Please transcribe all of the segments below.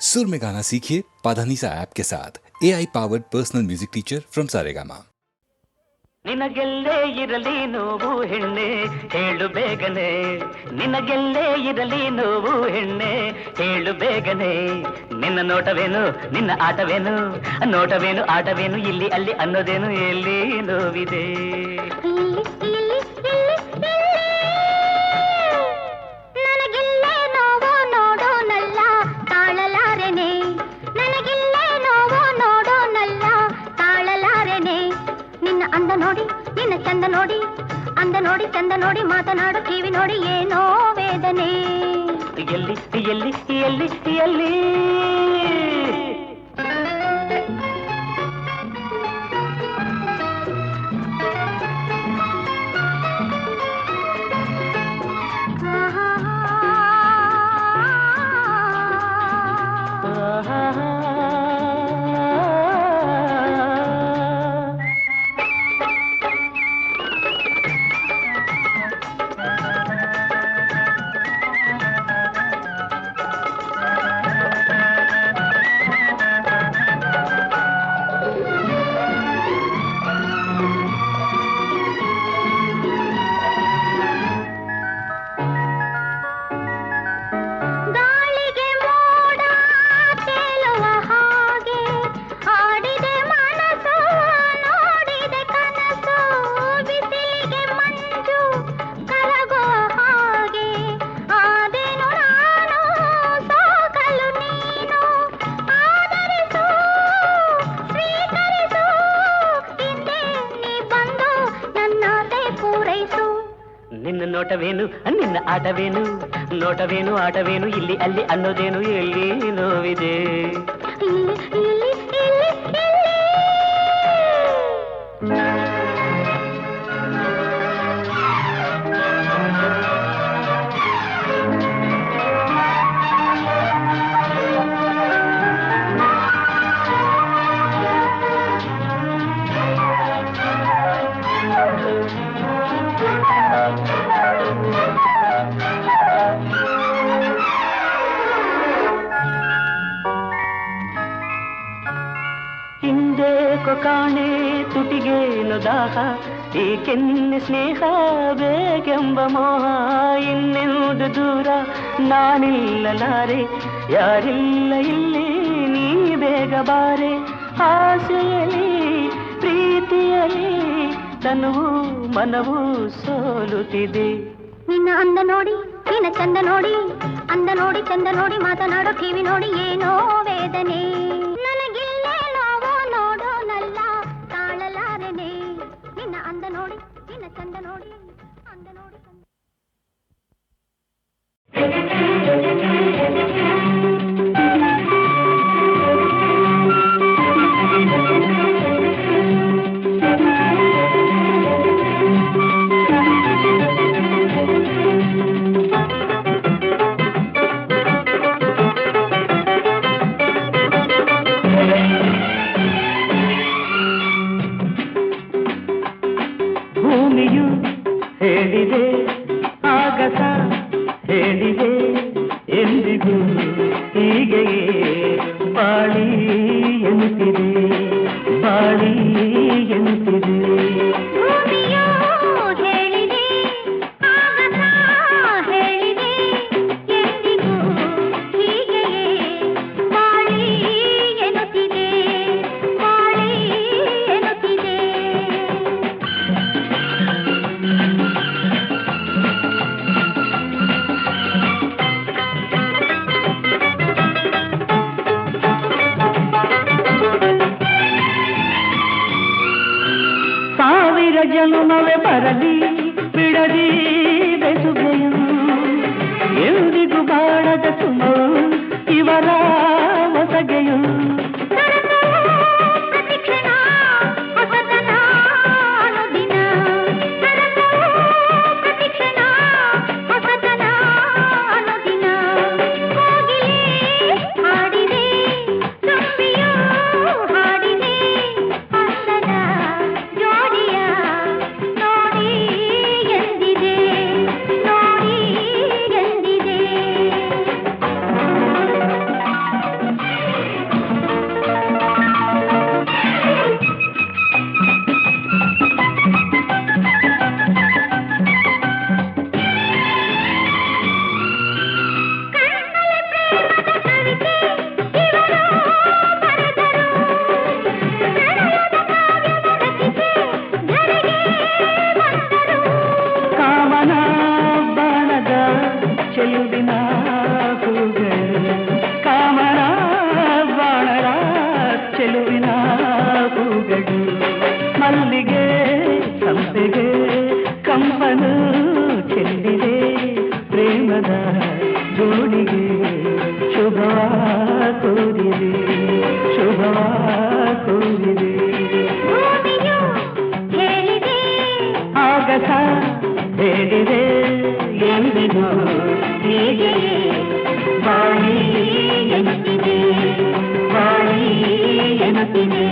सुर में गाना सीखिए पाधानीसा ऐप के साथ AI powered personal music teacher from Saregama. ನಿನಗೆಲ್ಲೇ ಇರಲಿ ನೋವು ಹೆಣ್ಣೆ ಹೇಳು ಬೇಗನೆ ನಿನಗೆಲ್ಲೇ ಇರಲಿ ನೋವು ಹೆಣ್ಣೆ ಹೇಳು ಬೇಗನೆ ನಿನ್ನ ನೋಟವೇನು ನಿನ್ನ ಆಟವೇನು ನೋಟವೇನು ಆಟವೇನು ಇಲ್ಲಿ ಅಲ್ಲಿ ಅನ್ನೋದೇನು ಎಲ್ಲಿ ನೋವಿದೆ ನನಗೆಲ್ಲೇ ನೋವು ನೋಡೋನಲ್ಲ ತಾಳಲಾರೆನೆ ನನಗೆಲ್ಲೇ ನೋವು ನೋಡೋನಲ್ಲ ತಾಳಲಾರೆನೆ ನಿನ್ನ ಅಂದ ನೋಡಿ ನಿನ್ನ ಚಂದ ನೋಡಿ ಅಂದ ನೋಡಿ ಚಂದ ನೋಡಿ ಮಾತನಾಡು ಕಿವಿ ನೋಡಿ ಏನೋ ವೇದನೆ ಎಲ್ಲಿ ಎಲ್ಲಿ ಎಲ್ಲಿ ಎಲ್ಲಿ ನಿನ್ನ ನೋಟವೇನು ನಿನ್ನ ಆಟವೇನು ನೋಟವೇನು ಆಟವೇನು ಇಲ್ಲಿ ಅಲ್ಲಿ ಅನ್ನೋದೇನು ಎಲ್ಲಿ ನೋವಿದೆ ಹಿಂದೇಕೋ ಕಾಣೆ ತುಟಿಗೇನು ದಾಹ ಈ ಕೆನ್ನೆ ಸ್ನೇಹ ಬೇಕೆಂಬ ಮೋಹ ಇನ್ನೆಂದು ದೂರ ನಾನಿಲ್ಲಲಾರೆ ಯಾರಿಲ್ಲ ಇಲ್ಲಿ ನೀ ಬೇಗ ಬಾರೆ ಆಸೆಯಲಿ ಪ್ರೀತಿಯಲಿ ತನುವು ಮನವು ಸೋಲುತ್ತಿದೆ ನಿನ್ನ ಅಂದ ನೋಡಿ ನಿನ್ನ ಚಂದ ನೋಡಿ ಅಂದ ನೋಡಿ ಚಂದ ನೋಡಿ ಮಾತನಾಡೋ ಕಿವಿ ನೋಡಿ ಏನೋ ವೇದನೆ ನನಗಿಲ್ಲೇ ನೋವು ನೋಡೋನಲ್ಲ ತಾಳಲಾರೆನೆ ನಿನ್ನ ಅಂದ ನೋಡಿ ನಿನ್ನ ಚಂದ ನೋಡಿ ಅಂದ ನೋಡಿ ಭೂಮಿಯು ಹೇಳಿದೆ ಆಗಸ ಹೇಳಿದೆ ಎಂದಿಗೂ ಹೀಗೆಯೇ ಬಾಳಿ ಎನ್ನುತ್ತಿದೆ ಬಾಳಿ ಎನ್ನುತ್ತಿದೆ ಭೂಮಿಯು ಹೇಳಿದೆ ಆಗಸ ಹೇಳಿದೆ ಎಂದಿಗೂ ಹೀಗೆಯೇ ಬಾಳಿ ಎನ್ನುತ್ತಿದೆ ಬಾಳಿ ಎನ್ನುತ್ತಿದೆ ಸಾವಿರ ಜನುಮವೇ ಬರಲಿ ಬಿಡದಿ ಬೆಸುಗೆಯು ಎಂದಿಗೂ ಬಾಳದ ಸುಮವು ಇವರ ಹೊಸಗೆಯು ಪ್ರತಿಕ್ಷಣ ಹೊಸತನ ಅನುದಿನ ಪ್ರತಿಕ್ಷಣ ಹೊಸತನ ಅನುದಿನ ಕೋಗಿಲೆ ಹಾಡಿದೆ ತುಂಬಿಯೂ ಹಾಡಿದೆ ಅಂದದ ಜೋಡಿಯ ನೋಡಿ ಎದೆಗೆ ಕಂಪನು ಚೆಲ್ಲಿದೆ ಪ್ರೇಮದ ಜೋಡಿಗೆ ಶುಭವ ಕೋರಿದೆ ಶುಭವ ಕೋರಿದೆ ಭೂಮಿಯು ಹೇಳಿದೆ ಆಗಸ ಹೇಳಿದೆ ಎಂದಿಗೂ ಹೀಗೆಯೇ ಬಾಳಿ ಎನ್ನುತ್ತಿದೆ ಬಾಳಿ ಎನ್ನುತ್ತಿದೆ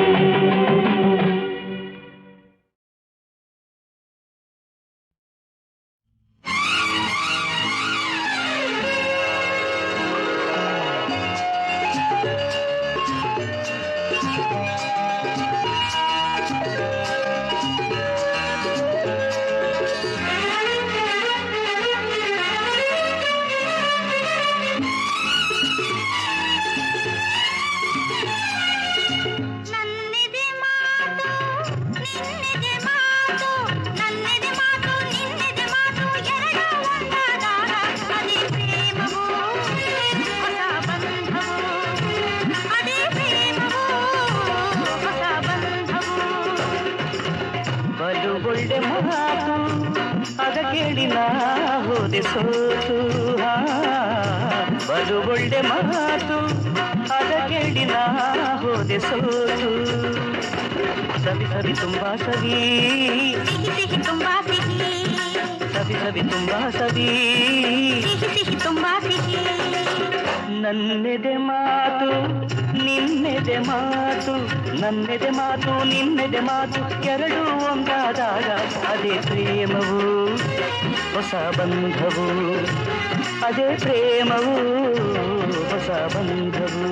ನನ್ನಿದೆ ಮಾತು ನಿನ್ನಿದೆ ಮಾತು ನನ್ನಿದೆ ಮಾತು ನಿನ್ನಿದೆ ಮಾತು ಎರಡು ಒಂದಾದಾಗ ಅದೇ ಪ್ರೇಮವು ಹೊಸ ಬಂಧವು ಅದೇ ಪ್ರೇಮವು ಹೊಸ ಬಂಧವು ಬಲು ಒಳ್ಳೆ ಮಾತು ಅದ ಕೇಳಿ ನಾ ಹೋದೆ ಸೋತು ಬಲು ಒಳ್ಳೆ ಮಾತು ಅದ ಕೇಳಿ ನಾ ಹೋದೆ ಸೋತು ಸವಿ ಸವಿ ತುಂಬಾ ಸವಿ ಸಿಹಿ ಸಿಹಿ ತುಂಬಾ ಸಿಹಿ ಸವಿ ಸವಿ ತುಂಬಾ ಸವಿ ಸಿಹಿ ಸಿಹಿ ತುಂಬಾ ಸಿಹಿ ನನ್ನೆದೆ ಮಾತು ನಿನ್ನೆದೆ ಮಾತು ನನ್ನೆದೆ ಮಾತು ನಿನ್ನೆದೆ ಮಾತು ಎರಡು ಒಂದಾದಾಗ ಅದೇ ಪ್ರೇಮವು ಹೊಸ ಬಂಧವು ಅದೇ ಪ್ರೇಮವು ಹೊಸ ಬಂಧವು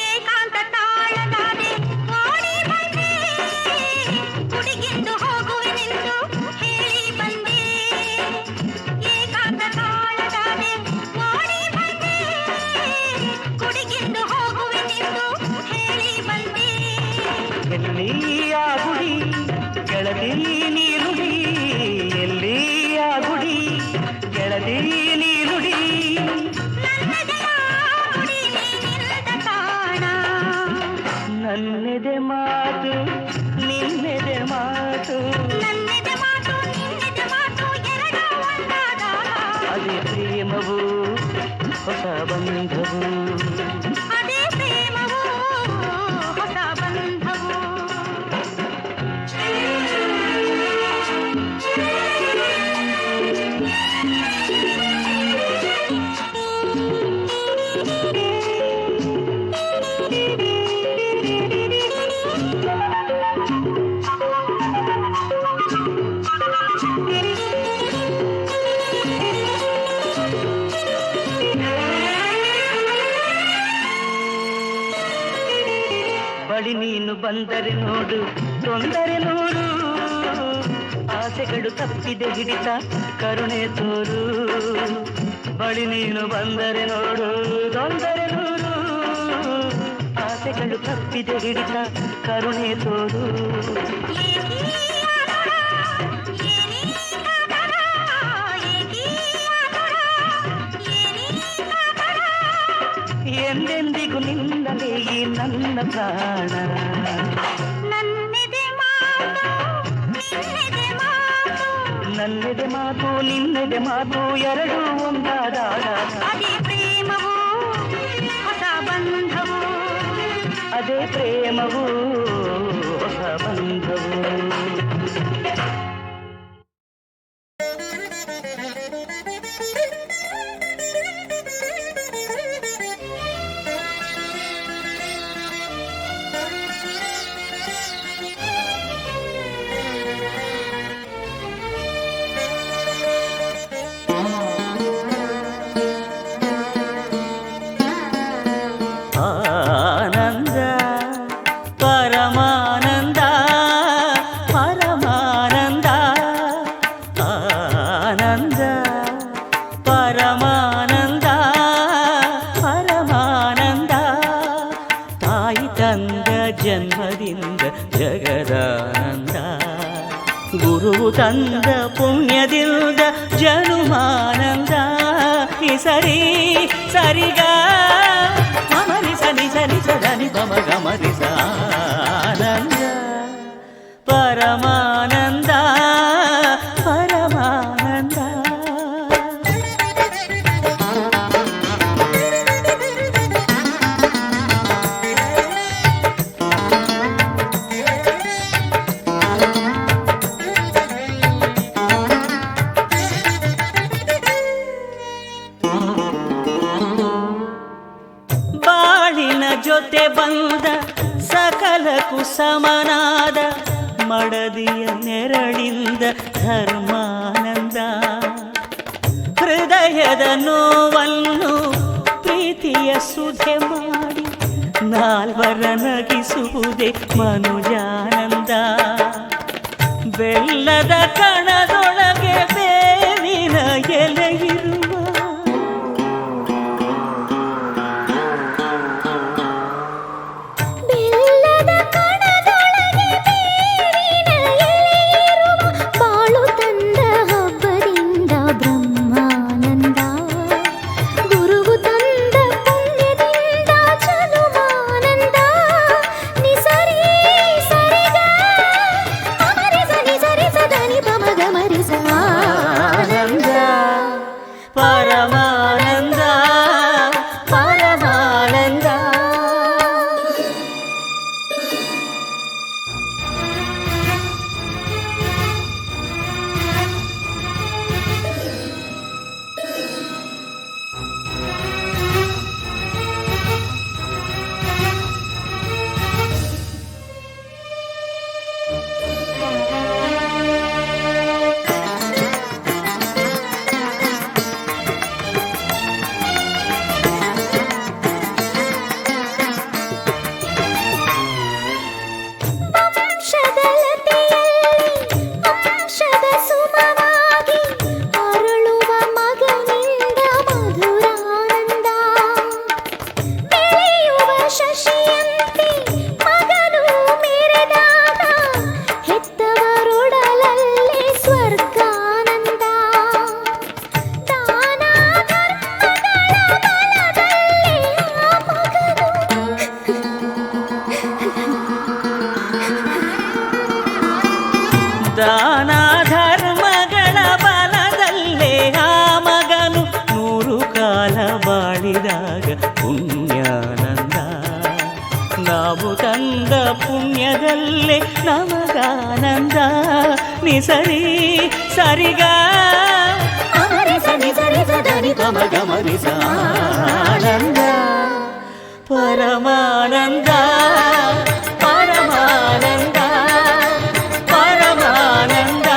ಏಕಾಂತ ತಾಳಲಾದೆ ಓಡಿ ಬಂದೆ ಹುಡುಗಿಂದು ಹೋಗುವೆನೆಂದು ಹೇಳಿ ಬಂದೆ ಏಕಾಂತ ತಾಳಲಾದೆ ಓಡಿ ಬಂದೆ ಹುಡುಗಿಂದು ಹೋಗುವೆನೆಂದು ಹೇಳಿ ಬಂದೆ ಎಲ್ಲಿಯ ಗುಡಿ ಗೆಳತಿ ನೀರುಡಿ ಎಲ್ಲಿಯ ಗುಡಿ ಗೆಳತಿ ನೀರುಡಿ ನನ್ನದೆಯ ಗುಡಿ ನೀನಿಲ್ಲದ ತಾಣ ನನ್ನೆದೆ ಮಾತು ನಿನ್ನೆದೆ ಮಾತು ನನ್ನಿದೆ ಮಾತು ನಿನ್ನಿದೆ ಮಾತು ಎರಡು ಒಂದಾದಾಗ ಅದೇ ಪ್ರೇಮವು ಹೊಸ ಬಂಧವು ಅದೇ ಪ್ರೇಮವು ಹೊಸ ಬಂಧವು ಬಳಿ ನೀನು ಬಂದರೆ ನೋಡು ತೊಂದರೆ ನೂರು ಆಸೆಗಳು ತಪ್ಪಿದೆ ಹಿಡಿತ ಕರುಣೆ ತೋರು ಬಳಿ ನೀನು ಬಂದರೆ ನೋಡು ತೊಂದರೆ ನೂರು ಆಸೆಗಳು ತಪ್ಪಿದೆ ಹಿಡಿತ ಕರುಣೆ ತೋರು ಎಂದೆಂದಿಗೂ ನಿನ್ನಲೇ ಈ ನನ್ನ ಪ್ರಾಣ ನನ್ನಿದೆ ಮಾತು ನಿನ್ನಿದೆ ಮಾತು ನನ್ನೆದೆ ಮಾತು ನಿನ್ನೆದೆ ಮಾತು ಎರಡು ಒಂದಾದಾಗ ಅದೇ ಪ್ರೇಮವು ಹೊಸ ಬಂಧವು ಅದೇ ಪ್ರೇಮವು ಹೊಸ ಬಂಧವು ತಾಯಿ ತಂದ ಜನ್ಮದಿಂದ ಜಗದಾನಂದ, ಗುರು ತಂದ ಪುಣ್ಯದಿಂದ ಜನುಮಾನಂದ. ಸರಿ ಸರಿಗ ಮಮರಿ ಸನಿ ಸರಿ ಸದನಿ ಪಮ ಗಮರಿ ಆನಂದ ಪರಮಾನಂದ ಪರಮಾನಂದ. ಬಾಳಿನ ಜೊತೆ ಬಂದ ಸಕಲಕ್ಕೂ ಸಮನಾದ ಮಡದಿಯ ನೆರಳಿಂದ ಧರ್ಮಾನಂದ. ಹೃದಯದ ನೋವನ್ನು ಪ್ರೀತಿಯ ಸುಧೆ ಮಾಡಿ ನಾಲ್ವರ ನಗಿಸುವುದೇ ಮನುಜಾನಂದ. ಬೆಲ್ಲದ ಕಣದೊಳಗೆ ಬೇವಿನ ಎಲೆಯಿರುವ ಪರಮಾನಂದ ಪರಮಾನಂದ. ದಾನ ಧರ್ಮಗಳ ಬಲದಲ್ಲೇ ಆ ಮಗನು 100 ಕಾಲ ಬಾಳಿದಾಗ ಪುಣ್ಯಾನಂದ. ನಾವು ತಂದ ಪುಣ್ಯದಲ್ಲೇ ನಮಗಾನಂದ. ನಿಸರಿ ಸರಿಗ ಅಮರಿ ಸನಿ ಸರಿ ಸದನಿ ಪಮ ಗಮರಿ ಆನಂದ ಪರಮಾನಂದ ಪರಮಾನಂದ ಪರಮಾನಂದ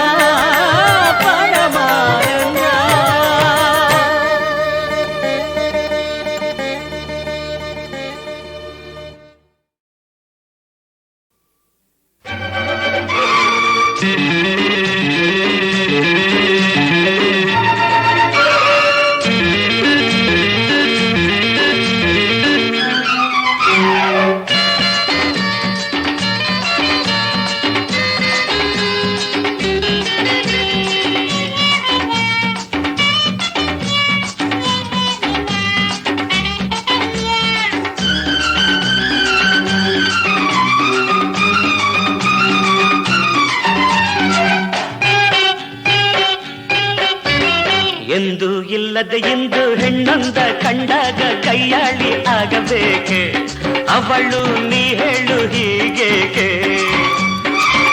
ಪರಮಾನಂದ. ಎಂದು ಇಲ್ಲದೆ ಎಂದು ಹೆಣ್ಣೊಂದ ಕಂಡಾಗ ಕೈಯಾಳಿ ಆಗಬೇಕೆ ಅವಳು, ನೀ ಹೇಳು ಹೀಗೇಕೆ?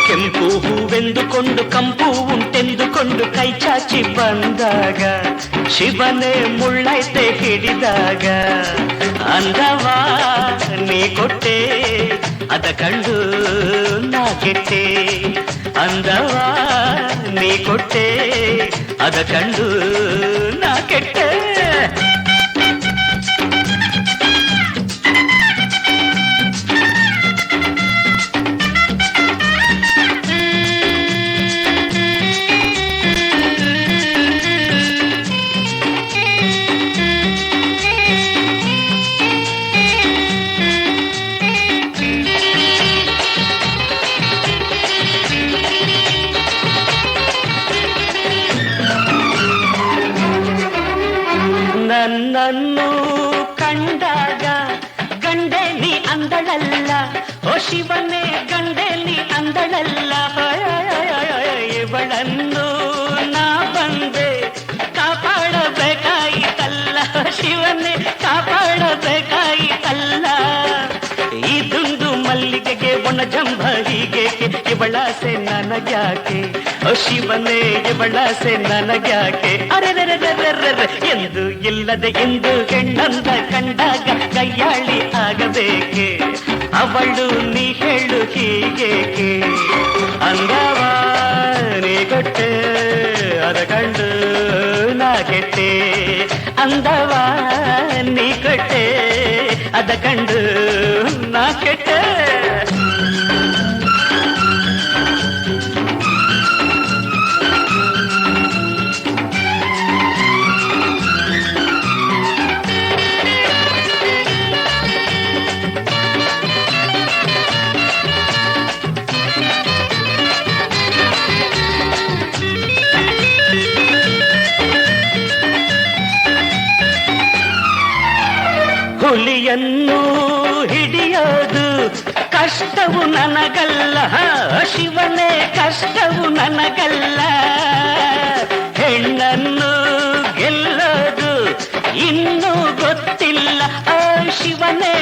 ಕೆಂಪು ಹೂವೆಂದುಕೊಂಡು ಕಂಪು ಉಂಟೆಂದುಕೊಂಡು ಕೈ ಚಾಚಿ ಬಂದಾಗ ಶಿವನೇ ಮುಳ್ಳೈತೆ ಹಿಡಿದಾಗ ಅಂದವಾ ನೀ ಕೊಟ್ಟೆ ಅದ ಕಂಡು ನಾ ಕೆಟ್ಟೆ. ಅಂದವಾ ನೀ ಕೊಟ್ಟೆ ಅದ ಕಂಡು ನಾ ಕೆಟ್ಟೆ. ಓ ಶಿವನೇ ಗಂಡೆಲಿ ಅಂದಳಲ್ಲ ಇವಳನ್ನು ನಾ ಬಂದೆ ಕಾಪಾಡಬೇಕಾಯಿತಲ್ಲ ಶಿವನೇ ಕಾಪಾಡಬೇಕಾಯಿತಲ್ಲ ಈ ದುಂಡು ಮಲ್ಲಿಗೆಗೆ ಒಣ ಜಂಭ ಹೀಗೇಕೆ ಇವಳಾಸೆ ನನಗ್ಯಾಕೆ ಓ ಶಿವನೇ ಇವಳಾಸೆ ನನಗ್ಯಾಕೆ ಅರೆರೆರೆರೆರೆರೆ ಎಂದು ಇಲ್ಲದೆ ಎಂದು ಹೆಣ್ಣಂದ ಕಂಡಾಗ ಕೈಯಾಳಿ ಆಗಬೇಕೆ ಅವಳು ನೀ ಹೇಳು ಹೀಗೇಕೆ ಅಂಗವ ನೀ ಕೊಟ್ಟೆ ಅದ ಕಂಡು ನಾ ಕೆಟ್ಟೆ ಅಂದವ ನೀ ಕೊಟ್ಟೆ ಅದ ಕಂಡು ನಾ ಕೆಟ್ಟೆ ಹುಲಿಯನ್ನು ಹಿಡಿಯೋದು ಕಷ್ಟವು ನನಗಲ್ಲ ಶಿವನೇ ಕಷ್ಟವು ನನಗಲ್ಲ ಹೆಣ್ಣನ್ನು ಗೆಲ್ಲೋದು ಇನ್ನೂ ಗೊತ್ತಿಲ್ಲ ಶಿವನೇ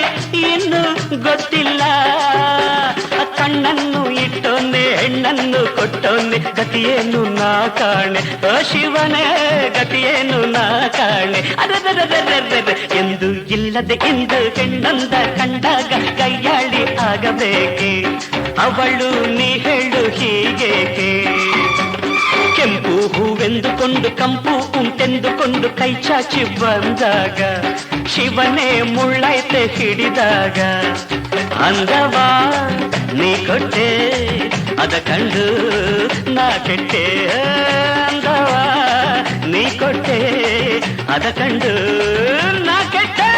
ಇನ್ನೂ ಗೊತ್ತಿಲ್ಲ ಕಣ್ಣನ್ನು ಇಟ್ಟೊಂದೆ ಹೆಣ್ಣನ್ನು ಕೊಟ್ಟೊಂದೆ ಗತಿಯೇನು ನಾ ಕಾಣೆ ಶಿವನೇ ಗತಿಯೇನು ನಾ ಕಾಣೆ ಅದರದರದರದರ ಎಂದು ಇಲ್ಲದೆ ಎಂದು ಹೆಣ್ಣಂದ ಕಂಡಾಗ ಕೈಯಾಳಿ ಆಗಬೇಕೆ ಅವಳು ನೀ ಹೇಳು ಹೀಗೇಕೆ ಕೆಂಪು ಹೂವೆಂದುಕೊಂಡು ಕಂಪು ಉಂಟೆಂದುಕೊಂಡು ಕೈ ಚಾಚಿ ಬಂದಾಗ ಶಿವನೇ ಮುಳ್ಳೈತೆ ಹಿಡಿದಾಗ ಅಂದವ ನೀ ಕೊಟ್ಟೆ ಅದ ಕಂಡು ನಾ ಕೆಟ್ಟೆ ಅಂದವ ನೀ ಕೊಟ್ಟೆ ಅದ ಕಂಡು ನಾ ಕೆಟ್ಟೆ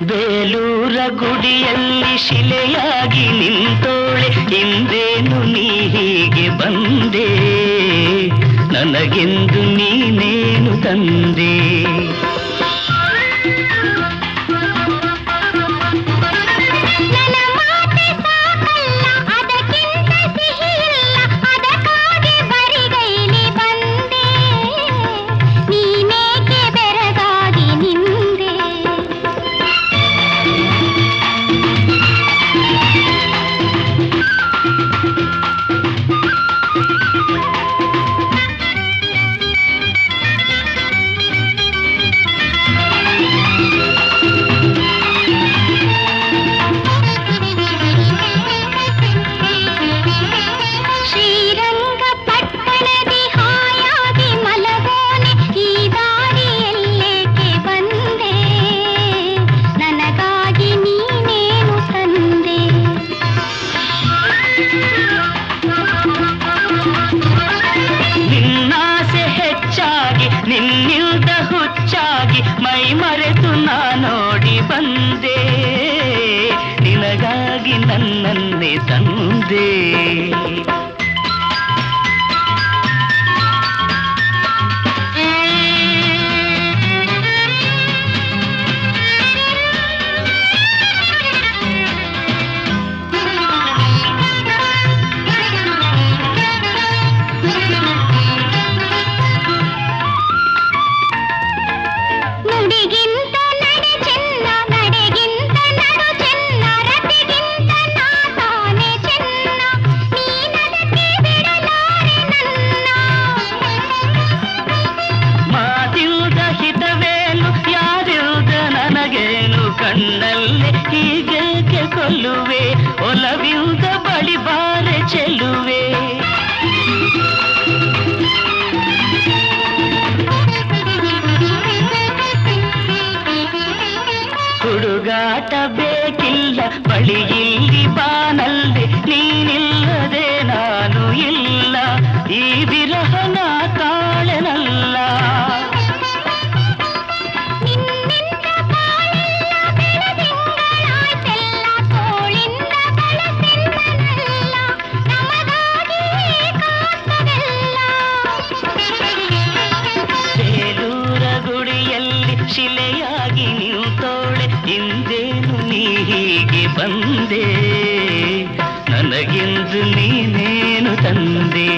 ಬೇಲೂರ ಗುಡಿಯಲ್ಲಿ ಶಿಲೆಯಾಗಿ ನಿಂತೋಳೆ ಹಿಂದೇನು ನೀ ಹೀಗೆ ಬಂದೆ ನನಗೆಂದು ನೀನೇನು ತಂದೆ ನನ್ನನ್ನೇ ತಂದೆ ಕಣ್ಣಲ್ಲೇ ಹೀಗೇಕೆ ಕೊಲ್ಲುವೆ ಒಲವಿಲ್ದ ಬಳಿ ಬಾರೆ ಚೆಲ್ಲುವೆ ಹುಡುಗಾಟ ಬೇಕಿಲ್ಲ ಬಳಿ ಇಲ್ಲಿ ಬಾನಲ್ಲಿ ನೀನಿಲ್ಲದೆ ನಾನು ಇಲ್ಲ ಈ ವಿರಹನ ತಾಳೆನಲ್ಲ ಶಿಲೆಯಾಗಿ ಇಂದೇನು ನೀ ಹೀಗೆ ಬಂದೆ ನನಗೆಂದು ನೀನೇನು ತಂದೆ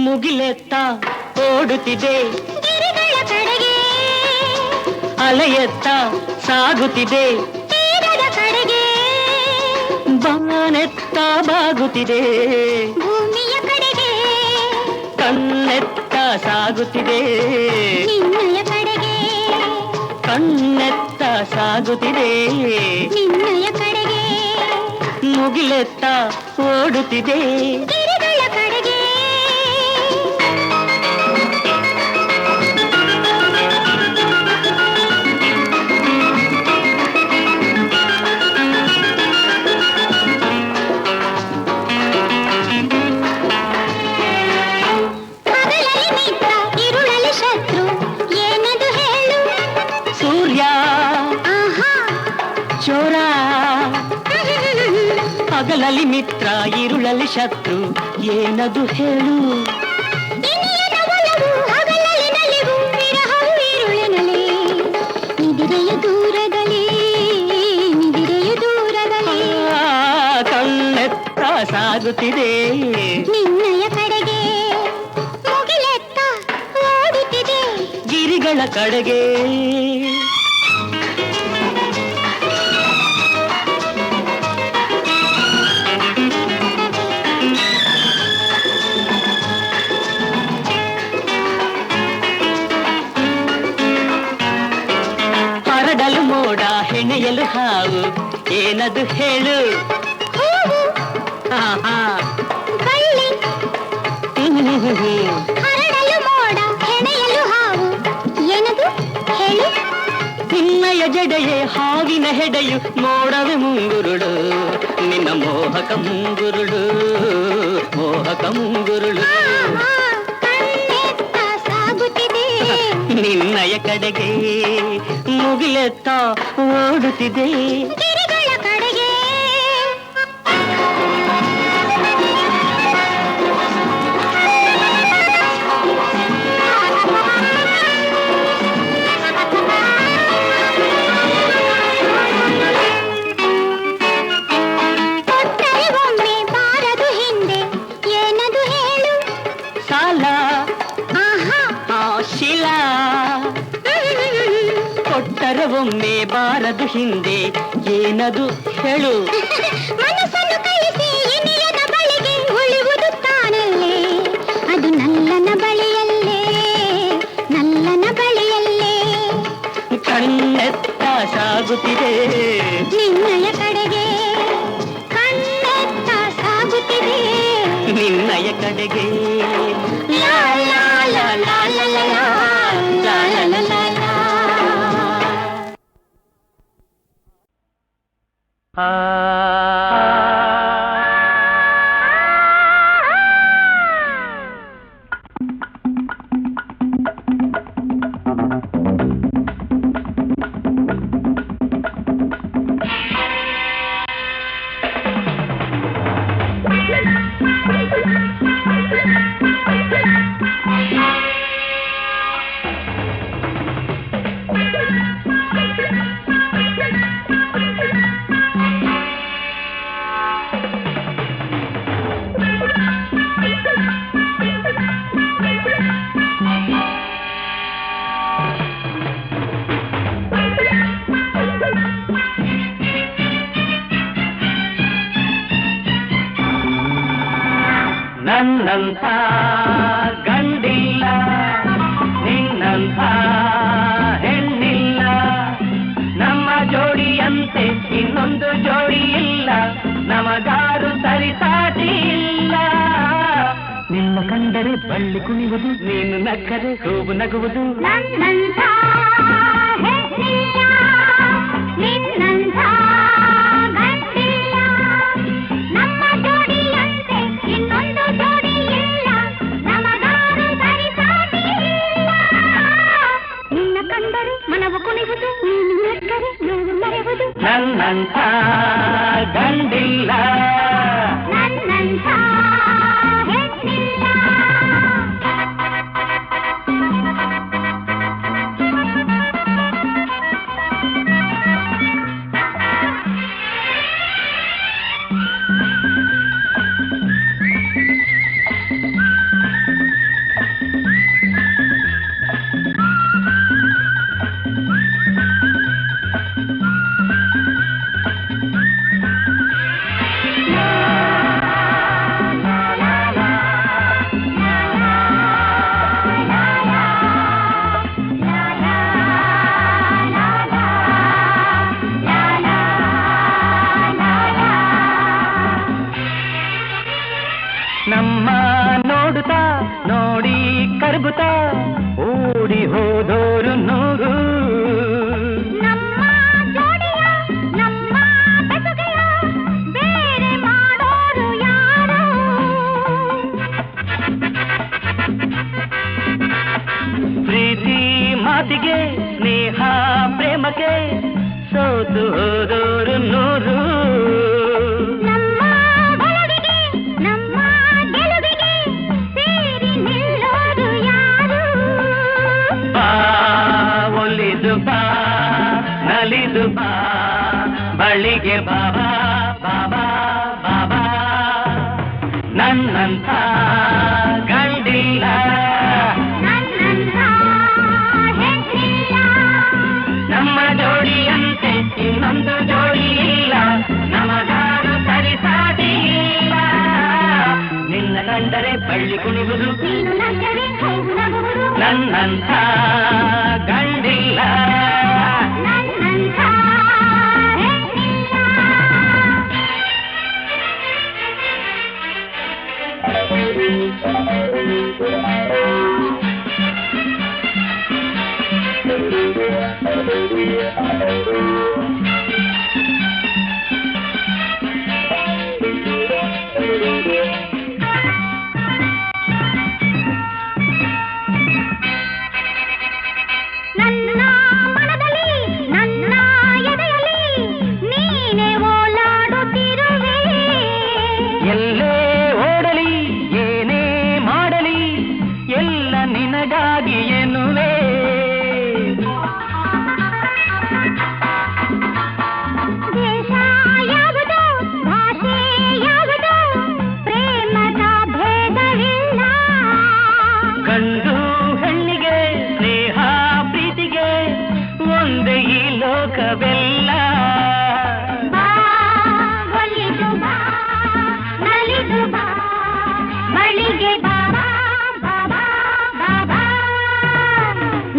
ಮುಗಿಲೆತ್ತ ಓಡುತ್ತಿದೆ ಗಿರಿಗಳ ಕಡೆಗೆ ಅಲೆಯತ್ತ ಸಾಗುತ್ತಿದೆ ತೀರದ ಕಡೆಗೆ ಬಾನೆತ್ತ ಬಾಗುತ್ತಿದೆ ಭೂಮಿಯ ಕಡೆಗೆ ಕಣ್ಣೆತ್ತ ಸಾಗುತ್ತಿದೆ ನಿನ್ನಯ ಕಡೆಗೆ ಕಣ್ಣೆತ್ತ ಸಾಗುತ್ತಿದೆ ನಿನ್ನಯ ಕಡೆಗೆ ಮುಗಿಲೆತ್ತ ಓಡುತ್ತಿದೆ ಗಿರಿಗಳ ಕಡೆಗೆ ಹಗಲಲ್ಲಿ ಮಿತ್ರ ಇರುಳಲ್ಲಿ ಶತ್ರು ಏನದು ಹೇಳು ಕಣ್ಣೆತ್ತ ಸಾಗುತ್ತಿದೆ ನಿನ್ನಯ ಕಡೆಗೆ ಮುಗಿಲೆತ್ತ ಓಡುತ್ತಿದೆ ಗಿರಿಗಳ ಕಡೆಗೆ ಹರಡಲು ಮೋಡ ಹೆಣೆಯಲು ಹಾವು ಏನದು ಹೇಳು ಬಳ್ಳಿ ಹರಡಲು ಮೋಡ ಹೆಣೆಯಲು ಹಾವು ಏನದು ಹೇಳು ನಿನ್ನಯ ಜಡೆಯೇ ಹಾವಿನ ಹೆಡೆಯು ಮೋಡವೆ ಮುಂಗುರುಳು ನಿನ್ನ ಮೋಹಕ ಮುಂಗುರುಳು ಮೋಹಕ ಮುಂಗುರುಳು ಕಣ್ಣೆತ್ತ ಸಾಗುತ್ತಿದೆ ನಿನ್ನಯ ಕಡೆಗೆ ಮುಗಿಲೆತ್ತ ಓಡುತ್ತಿದೆ ಗಿರಿಗಳ ಕಡೆಗೆ ಕೊಟ್ಟರೆ ಒಮ್ಮೆ ಬಾರದು ಹಿಂದೆ ಏನದು ಹೇಳು ಸಾಲ ಆಹಾ ಶಿಲಾ ಕೊಟ್ಟರೆ ಒಮ್ಮೆ ಬಾರದು ಹಿಂದೆ ಏನದು ಹೇಳು ಮನಸ್ಸನ್ನು ಕಳಿಸಿ ಇನಿಯನ ಬಳಿಗೆ ಉಳಿಯುವುದು ತಾನಲ್ಲೇ ಅದು ನಲ್ಲನ ಬಳಿಯಲ್ಲೇ ನಲ್ಲನ ಬಳಿಯಲ್ಲೇ ಕಣ್ಣೆತ್ತ ಸಾಗುತ್ತಿದೆ ನಿನ್ನಯ ಕಡೆಗೆ ಕಣ್ಣೆತ್ತ ಸಾಗುತ್ತಿದೆ ನಿನ್ನಯ ಕಡೆಗೆ ಲಾ ಲಾ ಲಾ ಲಾ ಲಾ ಲಾ ಲಾ ಲಾ ಲಾ ಲಾ ಲಾ ಲಾ. ನನ್ನಂಥ ಗಂಡಿಲ್ಲ ನಿನ್ನಂಥ ಹೆಣ್ಣಿಲ್ಲ ನಮ್ಮ ಜೋಡಿಯಂತೆ ಇನ್ನೊಂದು ಜೋಡಿ ಇಲ್ಲ ನಮಗಾರು ಸರಿಸಾಟಿ ಇಲ್ಲ ನಿನ್ನ ಕಂಡರೆ ಬಳ್ಳಿ ಕುಣಿಯುವುದು ನೀನು ನಕ್ಕರೆ ಹೂವು ನಗುವುದು ನನ್ನಂಥ ಹೆಣ್ಣಿಲ್ಲ, ನಿನ್ನಂಥ ಗಂಡಿಲ್ಲ. ನನ್ನಂಥ ಗಂಡಿಲ್ಲ ನನ್ನಂಥ ಹೆಣ್ಣಿಲ್ಲ. ನಮ್ಮ ನೋಡುತ್ತಾ ನೋಡಿ ಕರಗುತ್ತಾ ಓಡಿ ಹೋದೋರು ನೂರು. ನಮ್ಮ ಜೋಡಿಯ ನಮ್ಮ ಬೆಸುಗೆಯ ಬೇರೆ ಮಾಡೋರು ಯಾರು? ಪ್ರೀತಿ ಮಾತಿಗೆ ಸ್ನೇಹ ಪ್ರೇಮಕ್ಕೆ ಸೋತು ಹೋದೋರು ನೂರು. ನಮ್ಮ ಒಲವಿಗೆ ನಮ್ಮ ಗೆಲುವಿಗೆ ಸೇರಿ ನಿಲ್ಲೋರು ಯಾರು? ಬಾ ಒಲಿದು ಬಾ ನಲಿದು ಬಾ ಬಳಿಗೆ ಬಾಬಾ ಬಾಬಾ ಬಾಬಾ ನನ್ನಂಥ ಗಂಡಿಲ್ಲ ನನ್ನಂಥ ಹೆಣ್ಣಿಲ್ಲ. ನಮ್ಮ ಜೋಡಿಯಂತೆ ಇನ್ನೊಂದು ಜೋಡಿ ಇಲ್ಲ ನಮಗಾರು ಸರಿಸಾಟಿ ಇಲ್ಲ. ನಿನ್ನ ಕಂಡರೆ ಬಳ್ಳಿ ಕುಣಿಯುವುದು ನೀನು ನಕ್ಕರೆ ಹೌದು ನಗುವುದು. ನನ್ನಂಥ ಗಂಡಿಲ್ಲ ನನ್ನಂಥ ಹೆಣ್ಣಿಲ್ಲ. ನನ್ನ ಮನದಲ್ಲಿ ನನ್ನ ಎದೆಯಲ್ಲಿ ನೀನೇ ಓಲಾಡುತ್ತಿರುವೆ. ಎಲ್ಲೇ ಓಡಲಿ ಏನೇ ಮಾಡಲಿ ಎಲ್ಲ ನಿನಗಾಗಿ ಎನ್ನುವೆ. ದೇಶ ಯಾವುದು ಭಾಷೆ ಯಾವುದು ಪ್ರೇಮದ ಭೇದವಿಲ್ಲ. ಗಂಡು ಹೆಣ್ಣಿಗೆ ಸ್ನೇಹ ಪ್ರೀತಿಗೆ ಒಂದೇ ಈ ಲೋಕವೆಲ್ಲ. ಬಾ ಒಲಿದು ಬಾ ನಲಿದು ಬಾ ಬಳಿಗೆ ಬಾಬಾ ಬಾಬಾ ಬಾಬಾ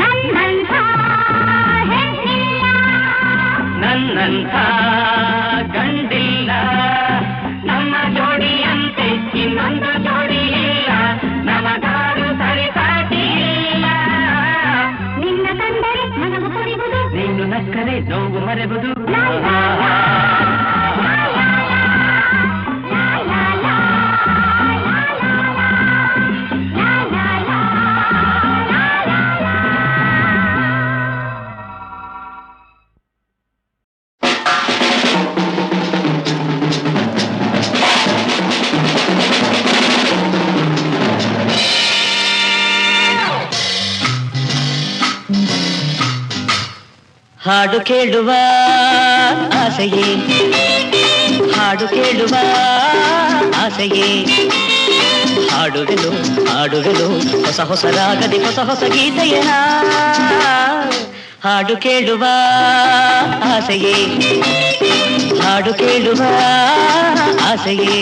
ನನ್ನಂಥ ಹೆಣ್ಣಿಲ್ಲ. ನನ್ನಂಥ ಗಂಡಿಲ್ಲ ನಮ್ಮ ಜೋಡಿಯಂತೆ ಇನ್ನೊಂದು ಜೋಡಿ ಇಲ್ಲ ನಮಗಾರು ಸರಿಸಾಟಿ ಇಲ್ಲ. ನಿನ್ನ ಕಂಡರೆ ನನಗೂ ಕುಣಿವುದು. ನೀನು ನಕ್ಕರೆ ನೋವು ಮರೆವುದು. ಲಾ ಲಾ ಲಾ. ಲಾ ಲಾ ಲಾ. ಲಾ ಲಾ ಲಾ. ಲಾ ಲಾ ಲಾ. ಲಾ ಲಾ ಲಾ. ಲಾ ಲಾ ಲಾ. ಹಾಡು ಕೇಳುವ ಆಸೆಯೇ ಹಾಡು ಕೇಳುವ ಆಸೆಯೇ ಹಾಡುವೆನು ಹಾಡುವೆನು ಹೊಸ ಹೊಸ ರಾಗದೆ ಹೊಸ ಹೊಸ ಗೀತೆಯ ಹಾಡು ಕೇಳುವ ಆಸೆಯೇ ಹಾಡು ಕೇಳುವ ಆಸೆಯೇ.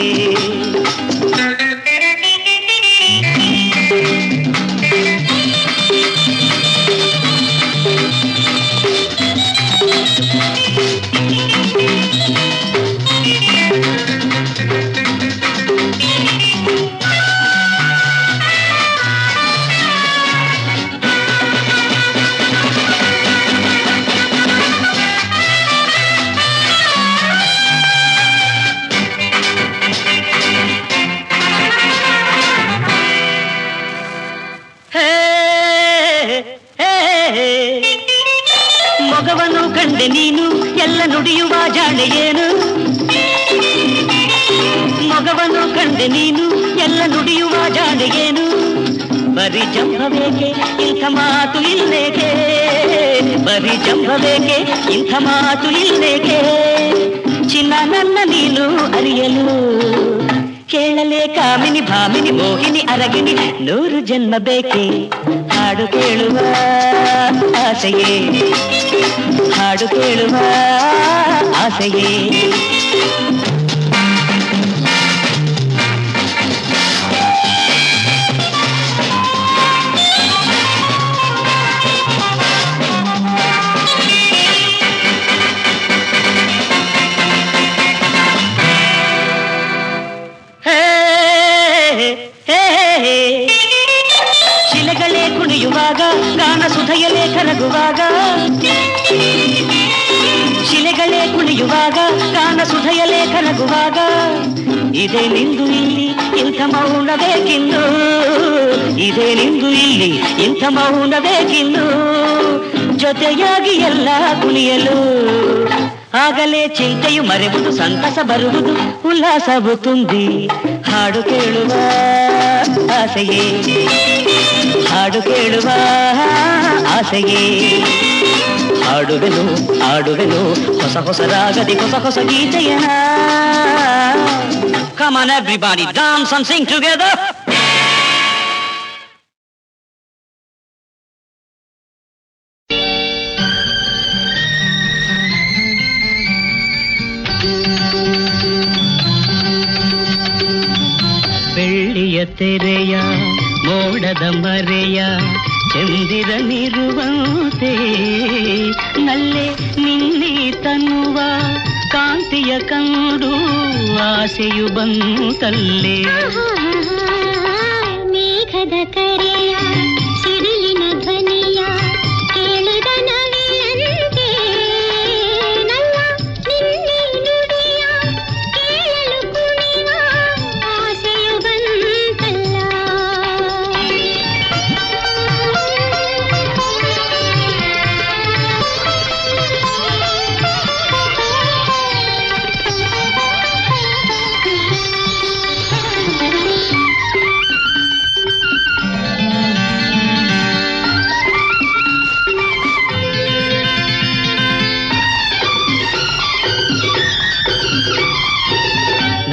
ಜಾಣೆ ನೀನು ಎಲ್ಲ ನುಡಿಯುವ ಜಾಣೆಗೇನು ಬರೀ ಜಂಭವೇಕೆ ಇಂಥ ಮಾತು ಇಲ್ಲೇಕೆ ಬರೀ ಜಂಭವೇಕೆ ಇಂಥ ಮಾತು ಇಲ್ಲೇಕೆ ಚಿನ್ನ ನನ್ನ ನೀನು ಅರಿಯಲು ಕೇಳಲೇ ಕಾಮಿನಿ ಭಾಮಿನಿ ಮೋಹಿನಿ ಅರಗಿನಿ 100 ಜನ್ಮ ಬೇಕೆ ಹಾಡು ಕೇಳುವ ಆಸೆಯೇ ಹಾಡು ಕೇಳುವ ಆಸೆಯೇ ಶಿಲೆಗಳೇ ಕುಣಿಯುವಾಗ ಗಾನ ಸುಧೆಯಲೇ ಕರಗುವಾಗ ಶಿಲೆಗಳೇ ಕುಣಿಯುವಾಗ ಗಾನ ಸುಧೆಯಲೇ ಕರಗುವಾಗ ಇದೇ ನಿಂದು ಇಲ್ಲಿ ಇಂಥ ಮೌನ ಬೇಕಿನ್ನು ಇದೇ ನಿಂದು ಇಲ್ಲಿ ಇಂಥ ಮೌನ ಬೇಕಿನ್ನು ಜೊತೆಯಾಗಿ ಎಲ್ಲ ಕುಣಿಯಲು ಆಗಲೇ ಚಿಂತೆಯು ಮರೆಯುವುದು ಸಂತಸ ಬರುವುದು ಉಲ್ಲಾಸವು ತುಂಬಿ ಹಾಡು ಕೇಳುವ ಆಸೆಯೇ ಹಾಡು ಕೇಳುವ ಆಸೆಯೇ ಹಾಡುವೆನು ಹಾಡುವೆನು ಹೊಸ ಹೊಸ ರಾಗದಿ ಹೊಸ ಹೊಸ ಗೀತೆಯನ Come on everybody, dance and sing together. ಬೆಳ್ಳಿಯ ತೆರೆಯ ಮೋಡದ ಮರೆಯ ಚಂದಿರನಿರುವಂತೆ ನಲ್ಲೆ ನಿನ್ನೆ ತನ್ನುವ ಕಾಂತಿಯ ಕಂಡು ಆಸೆಯು ಬಂತಲ್ಲೇ ಮೇಘದ ಕರೆಯ ಸಿಡಿಲಿನ ಧ್ವನಿಯ ಕೇಳಿದ ನವಿಲಂತೆ ನನ್ನ ನಿನ್ನೆ ನುಡಿಯ ಕೇಳಲು ಕುಣಿವ ಆಸೆಯು ಬಂತಲ್ಲ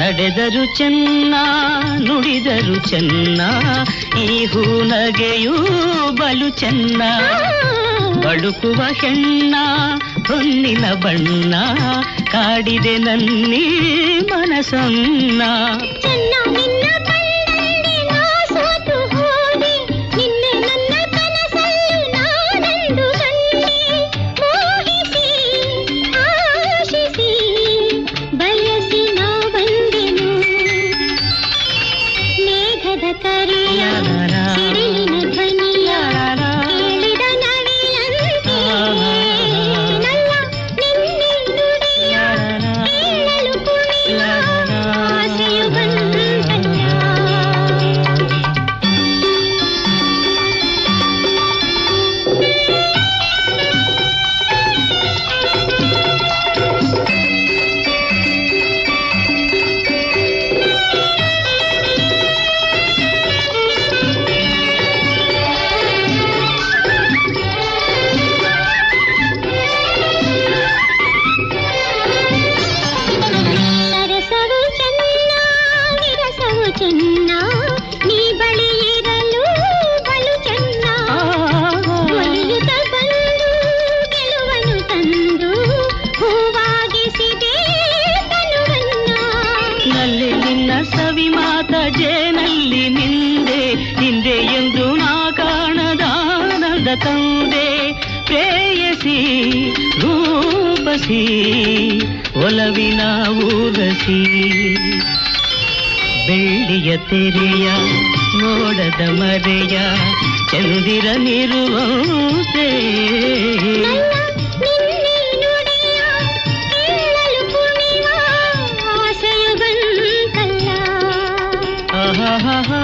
ನಡೆದರು ಚೆನ್ನ ನುಡಿದರು ಚೆನ್ನ ಈ ಹೂನಗೆಯೂ ಬಲು ಚೆನ್ನ ಬಳುಕುವ ಹೆಣ್ಣ ಹೊನ್ನಿನ ಬಣ್ಣ ಕಾಡಿದೆ ನನ್ನಿ ಮನಸನ್ನ ಚೆನ್ನ ನಿನ್ನ ಕಣ್ಣಲ್ಲಿ ನಾ ಸೋತು ಹೋದೆ ನಿನ್ನೆ ನನ್ನ ಕನಸಲ್ಲಿ ನಾನೆಂದು ಕಂಡೆ ಮೋಹಿಸಿ ಆಶಿಸಿ ಬಯಸಿ ನಾ ಬಂದೆನು ಮೇಘದ ಕರೆಯ ಸಿಡಿಲಿನ ಧ್ವನಿಯ ಕೇಳಿದ ನವಿಲಂತೆ ನನ್ನ ನಿನ್ನೆ ನುಡಿಯ ಕೇಳಲು ಕುಣಿವ ಆಸೆಯು ಬಂತಲ್ಲ ಸರಸವು ಚೆನ್ನ ವಿರಸವು ಚೆನ್ನ ನೀ ಬಳಿ ಇರಲು ಬಲು ಚೆನ್ನ ಒಲಿಯುತ್ತ ಬಂದು ಗೆಲುವನು ತಂದು ಹೂವಾಗಿಸಿದೆ ತನುವನ್ನ ನಲ್ಲಿ ನಿನ್ನ ಸವಿ ಮಾತ ಜೇನಲ್ಲಿ ನಿಂದೆ ಹಿಂದೆ ಎಂದು ನಾ ಕಾಣದಾನದ ತಂದೆ ಪ್ರೇಯಸಿ ರೂಪಸಿ ಒಲವಿನ ಊರಸಿ ಬೆಳ್ಳಿಯ ತೆರೆಯ ಮೋಡದ ಮರೆಯ ಚಂದಿರನಿರುವಂತೆ ನಿನ್ನೆ ನುಡಿಯ ಕೇಳಲು ಕುಣಿವ ಆಸೆಯು ಬಂತಲ್ಲ ಆಹಾ